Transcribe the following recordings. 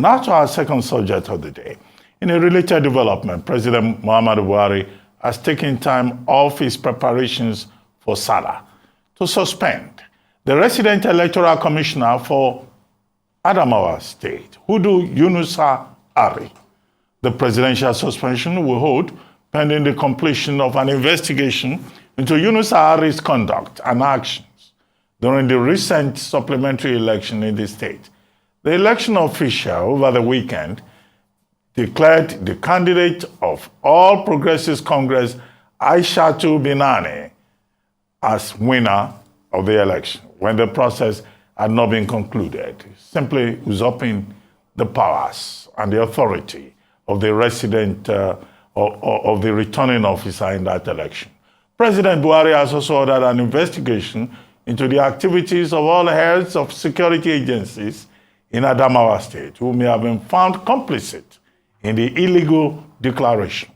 Now to our second subject of the day. In a related development, President Muhammadu Buhari has taken time off his preparations for Salah to suspend the resident electoral commissioner for Adamawa State, Hudu Yunusa Ari. The presidential suspension will hold pending the completion of an investigation into Yunusa Ari's conduct and actions during the recent supplementary election in the state. The election official over the weekend declared the candidate of All Progressives Congress, Aishatu Binani, as winner of the election when the process had not been concluded, simply usurping the powers and the authority of the resident of the returning officer in that election. President Buhari has also ordered an investigation into the activities of all heads of security agencies in Adamawa State who may have been found complicit in the illegal declaration.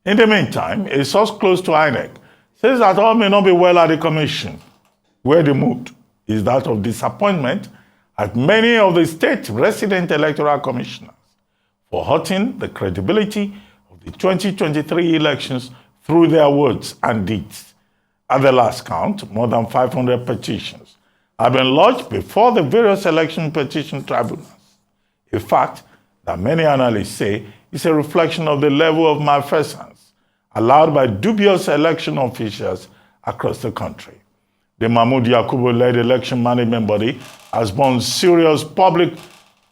In the meantime, a source close to Inec says that all may not be well at the commission, where the mood is that of disappointment at many of the state resident electoral commissioners for hurting the credibility of the 2023 elections through their words and deeds. At the last count, more than 500 petitions have been lodged before the various election petition tribunals, a fact that many analysts say is a reflection of the level of malfeasance allowed by dubious election officials across the country. The Mahmoud Yakubu-led election management body has borne serious public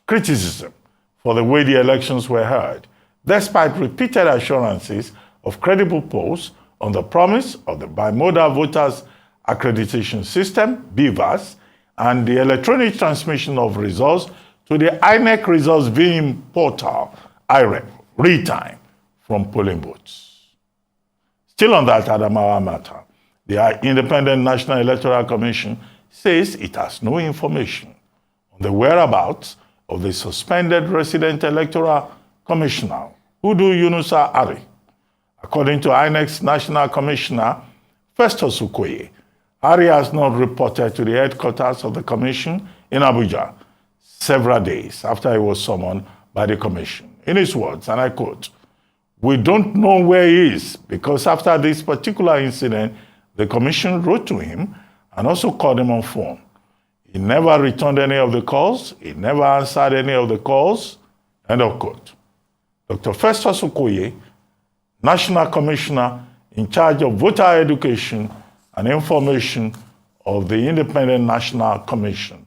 criticism for the way the elections were held, despite repeated assurances of credible polls on the promise of the bimodal voters accreditation system, BVAS, and the electronic transmission of results to the Inec results viewing portal, IREP, real-time from polling booths. Still on that Adamawa matter, the Independent National Electoral Commission says it has no information on the whereabouts of the suspended resident electoral commissioner, Hudu Yunusa Ari. According to INEC's National Commissioner, Festus Okoye, Ari has not reported to the headquarters of the commission in Abuja several days after he was summoned by the commission. In his words, and I quote, "We don't know where he is because after this particular incident, the commission wrote to him and also called him on phone. He never returned any of the calls. He never answered any of the calls." End of quote. Dr. Festus Okoye, National Commissioner in charge of voter education and information of the Independent National Commission,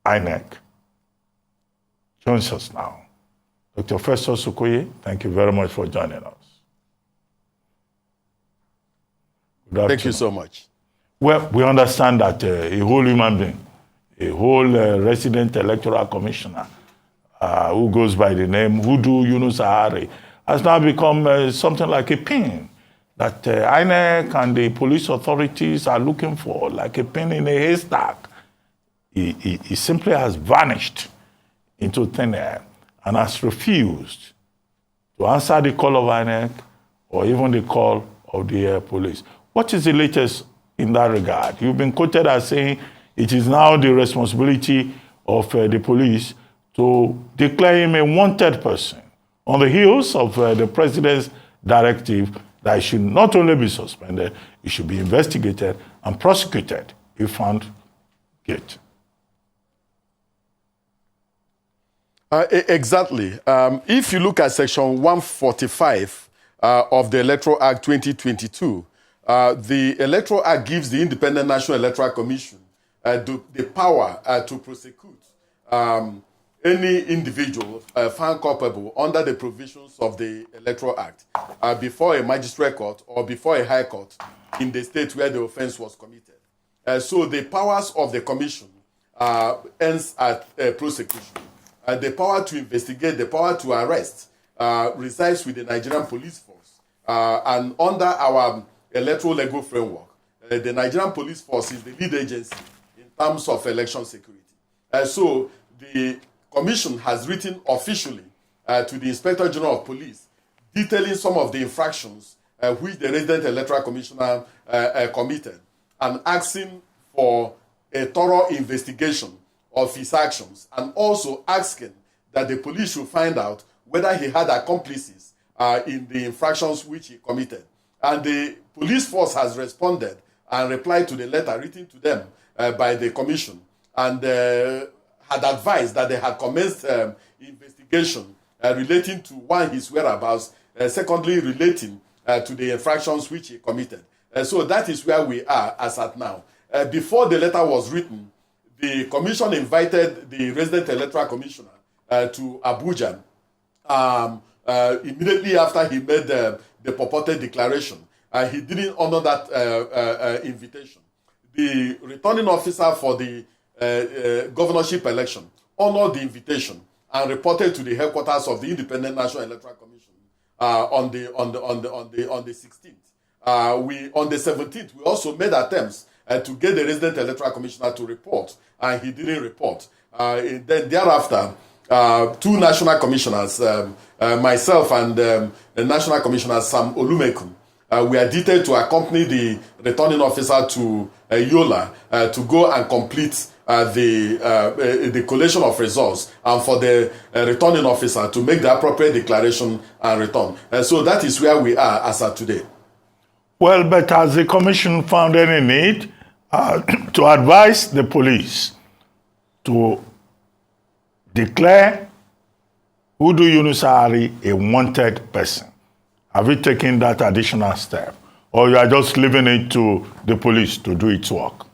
INEC, joins us now. Dr. Festus Okoye, thank you very much for joining us. Thank you so much. Well, we understand that a whole human being, a whole resident electoral commissioner who goes by the name Hudu Yunusa Ari has now become something like a pin that INEC and the police authorities are looking for, like a pin in a haystack. He simply has vanished into thin air and has refused to answer the call of INEC or even the call of the police. What is the latest in that regard? You've been quoted as saying it is now the responsibility of the police to declare him a wanted person on the heels of the president's directive that he should not only be suspended, he should be investigated and prosecuted if found guilty. Exactly. If you look at Section 145 of the Electoral Act 2022, the Electoral Act gives the Independent National Electoral Commission the power to prosecute any individual found culpable under the provisions of the Electoral Act before a magistrate court or before a high court in the state where the offense was committed. So the powers of the commission ends at prosecution. The power to investigate, the power to arrest resides with the Nigerian Police Force. And under our electoral legal framework, the Nigerian Police Force is the lead agency in terms of election security. So the Commission has written officially to the Inspector General of Police detailing some of the infractions which the resident electoral commissioner committed and asking for a thorough investigation of his actions, and also asking that the police should find out whether he had accomplices in the infractions which he committed. And the police force has responded and replied to the letter written to them by the commission, and had advised that they had commenced investigation relating to, one, his whereabouts, secondly, relating to the infractions which he committed. So that is where we are as at now. Before the letter was written, the commission invited the resident electoral commissioner to Abuja immediately after he made the purported declaration. He didn't honor that invitation. The returning officer for the governorship election honored the invitation and reported to the headquarters of the Independent National Electoral Commission on the 16th. On the 17th, we also made attempts to get the resident electoral commissioner to report, and he didn't report. Then thereafter, two national commissioners, myself and the national commissioner Sam Olumekun, we are detailed to accompany the returning officer to Yola to go and complete the collation of results, and for the returning officer to make the appropriate declaration and return. So that is where we are as of today. Well, but has the commission found any need to advise the police to declare Udu Yunusari a wanted person? Have you taken that additional step? Or you are just leaving it to the police to do its work?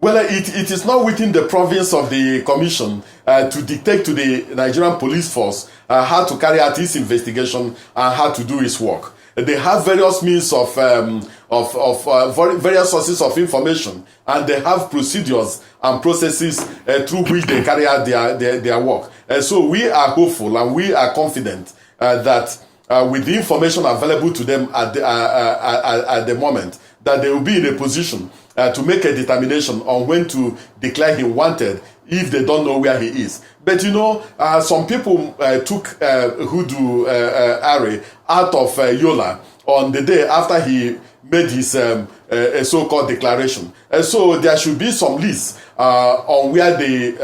Well, it is not within the province of the commission to dictate to the Nigerian police force how to carry out its investigation and how to do its work. They have various means of various sources of information, and they have procedures and processes through which they carry out their work. So we are hopeful and we are confident that with the information available to them at the moment, that they will be in a position to make a determination on when to declare him wanted if they don't know where he is. But you know, some people took Hudu Ari out of Yola on the day after he made his so-called declaration. So there should be some list on where the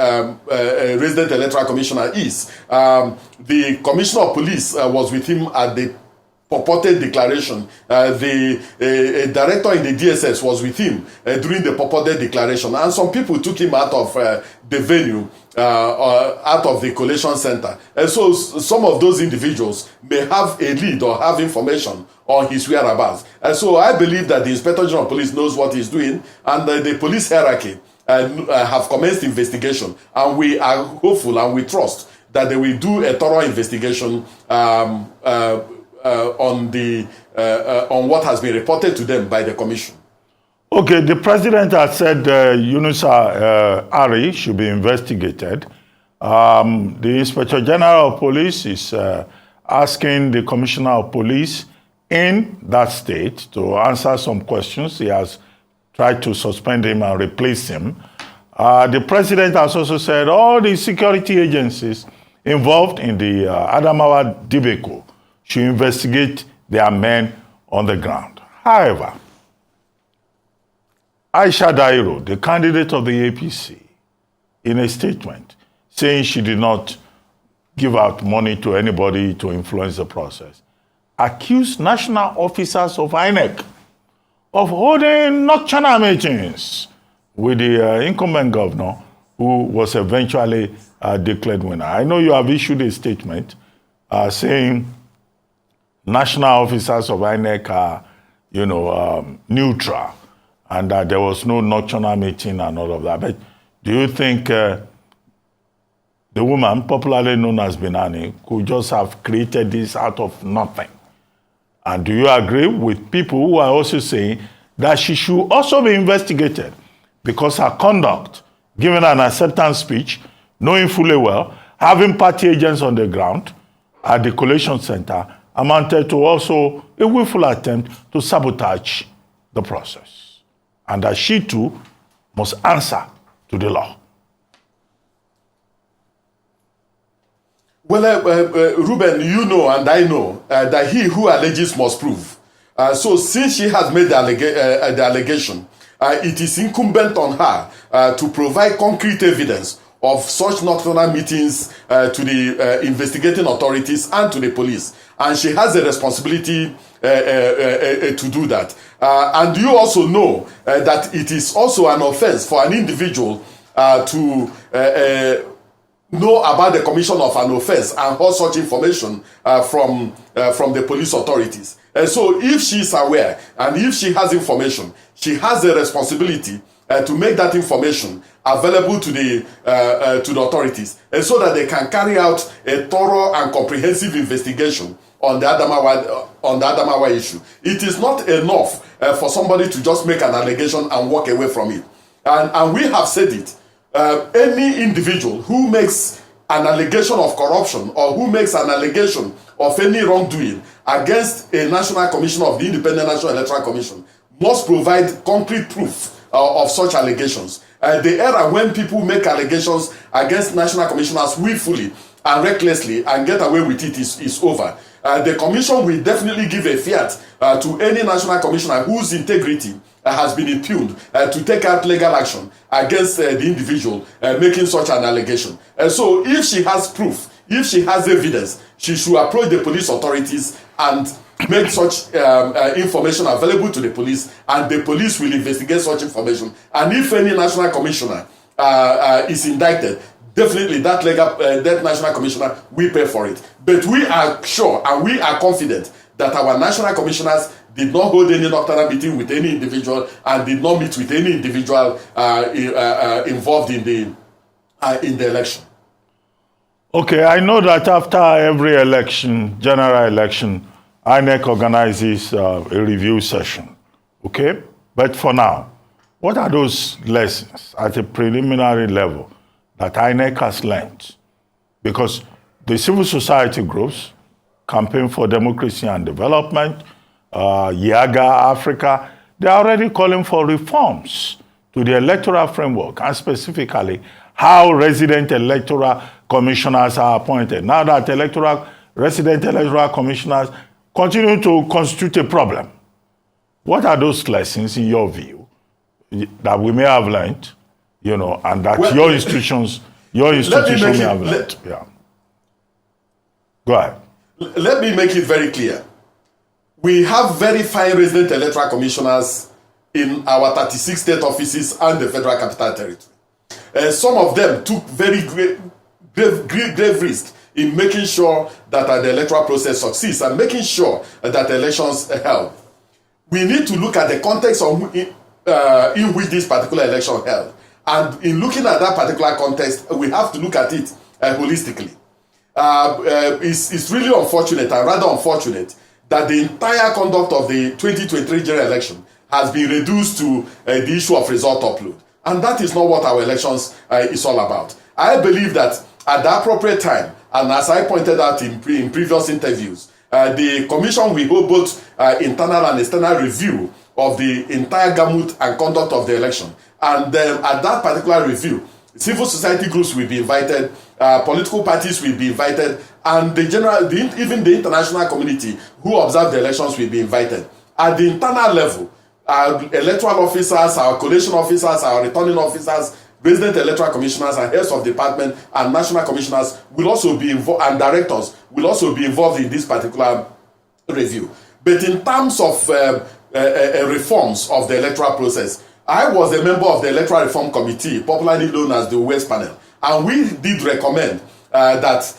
resident electoral commissioner is. The commissioner of police was with him at the purported declaration. The director in the DSS was with him during the purported declaration, and some people took him out of the venue, out of the collation center. And so some of those individuals may have a lead or have information on his whereabouts. And so I believe that the Inspector General of Police knows what he's doing, and the police hierarchy have commenced investigation, and we are hopeful and we trust that they will do a thorough investigation on what has been reported to them by the commission. Okay, the president has said Yunusa Ari should be investigated. The Inspector General of Police is asking the Commissioner of Police in that state to answer some questions. He has tried to suspend him and replace him. The president has also said all the security agencies involved in the Adamawa debacle should investigate their men on the ground. However, Aisha Dairo, the candidate of the APC, in a statement saying she did not give out money to anybody to influence the process, accused national officers of Inec of holding nocturnal meetings with the incumbent governor, who was eventually declared winner. I know you have issued a statement saying national officers of INEC are, neutral, and that there was no nocturnal meeting and all of that. But do you think the woman, popularly known as Binani, could just have created this out of nothing? And do you agree with people who are also saying that she should also be investigated because her conduct, giving an acceptance speech, knowing fully well, having party agents on the ground at the collation center, amounted to also a willful attempt to sabotage the process, and that she too must answer to the law? Well, Ruben, you know and I know that he who alleges must prove. So since she has made the allegation, it is incumbent on her to provide concrete evidence of such nocturnal meetings to the investigating authorities and to the police. And she has a responsibility to do that. And you also know that it is also an offense for an individual to know about the commission of an offense and hold such information from the police authorities. And so if she is aware and if she has information, she has a responsibility to make that information available to the authorities, and so that they can carry out a thorough and comprehensive investigation on the Adamawa issue. It is not enough for somebody to just make an allegation and walk away from it. And we have said it. Any individual who makes an allegation of corruption or who makes an allegation of any wrongdoing against a National Commissioner of the Independent National Electoral Commission must provide concrete proof of such allegations. The era when people make allegations against national commissioners willfully and recklessly and get away with it is over. The commission will definitely give a fiat to any national commissioner whose integrity has been impugned to take out legal action against the individual making such an allegation. So if she has proof, if she has evidence, she should approach the police authorities and make such information available to the police, and the police will investigate such information. And if any national commissioner is indicted, definitely that national commissioner will pay for it. But we are sure and we are confident that our national commissioners did not hold any nocturnal meeting with any individual and did not meet with any individual involved in the election. Okay, I know that after every election, general election, Inec organizes a review session, okay? But for now, what are those lessons at a preliminary level that Inec has learned? Because the civil society groups, Campaign for Democracy and Development, Yaga Africa, they are already calling for reforms to the electoral framework, and specifically how resident electoral commissioners are appointed. Now that resident electoral commissioners continue to constitute a problem. What are those lessons, in your view, that we may have learned, and that your institution may have learned? Yeah. Go ahead. Let me make it very clear. We have very fine resident electoral commissioners in our 36 state offices and the Federal Capital Territory. Some of them took very grave risks in making sure that the electoral process succeeds and making sure that elections are held. We need to look at the context in which this particular election held. And in looking at that particular context, we have to look at it holistically. It's really unfortunate and rather unfortunate that the entire conduct of the 2023 general election has been reduced to the issue of result upload. And that is not what our elections is all about. I believe that at the appropriate time, and as I pointed out in previous interviews, the commission will hold both internal and external review of the entire gamut and conduct of the election. And at that particular review, civil society groups will be invited, political parties will be invited, and even the international community who observe the elections will be invited. At the internal level, our electoral officers, our collation officers, our returning officers, resident electoral commissioners and heads of department and national commissioners will also be involved, and directors will also be involved in this particular review. But in terms of reforms of the electoral process, I was a member of the Electoral Reform Committee, popularly known as the West Panel, and we did recommend that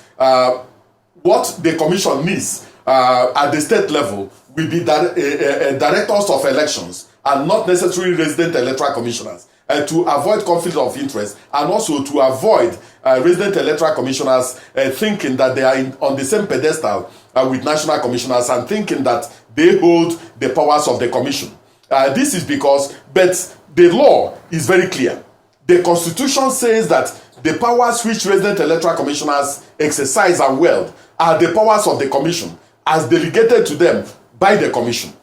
what the commission needs at the state level will be directors of elections and not necessarily resident electoral commissioners, to avoid conflict of interest, and also to avoid resident electoral commissioners thinking that they are on the same pedestal with national commissioners and thinking that they hold the powers of the commission. This is because, but the law is very clear. The Constitution says that the powers which resident electoral commissioners exercise and wield are the powers of the commission as delegated to them by the commission.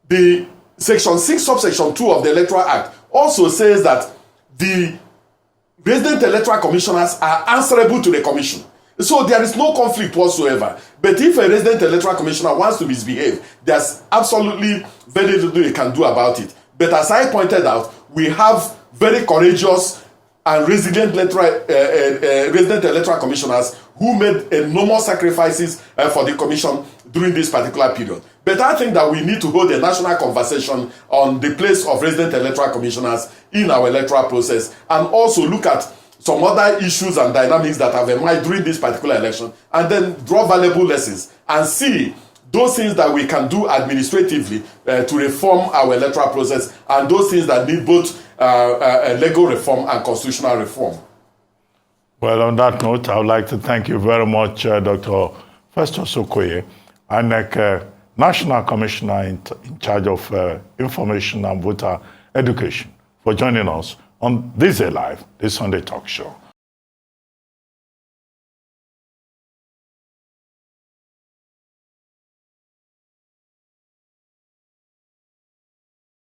The Section 6, subsection 2 of the Electoral Act also says that the resident electoral commissioners are answerable to the commission. So there is no conflict whatsoever. But if a resident electoral commissioner wants to misbehave, there's absolutely very little he can do about it. But as I pointed out, we have very courageous and resilient resident electoral commissioners who made enormous sacrifices for the commission during this particular period. But I think that we need to hold a national conversation on the place of resident electoral commissioners in our electoral process, and also look at some other issues and dynamics that have emerged during this particular election, and then draw valuable lessons and see those things that we can do administratively to reform our electoral process, and those things that need both legal reform and constitutional reform. Well, on that note, I would like to thank you very much, Dr. Festus Okoye, Inec National Commissioner in charge of Information and Voter Education, for joining us on This Day Live, this Sunday talk show.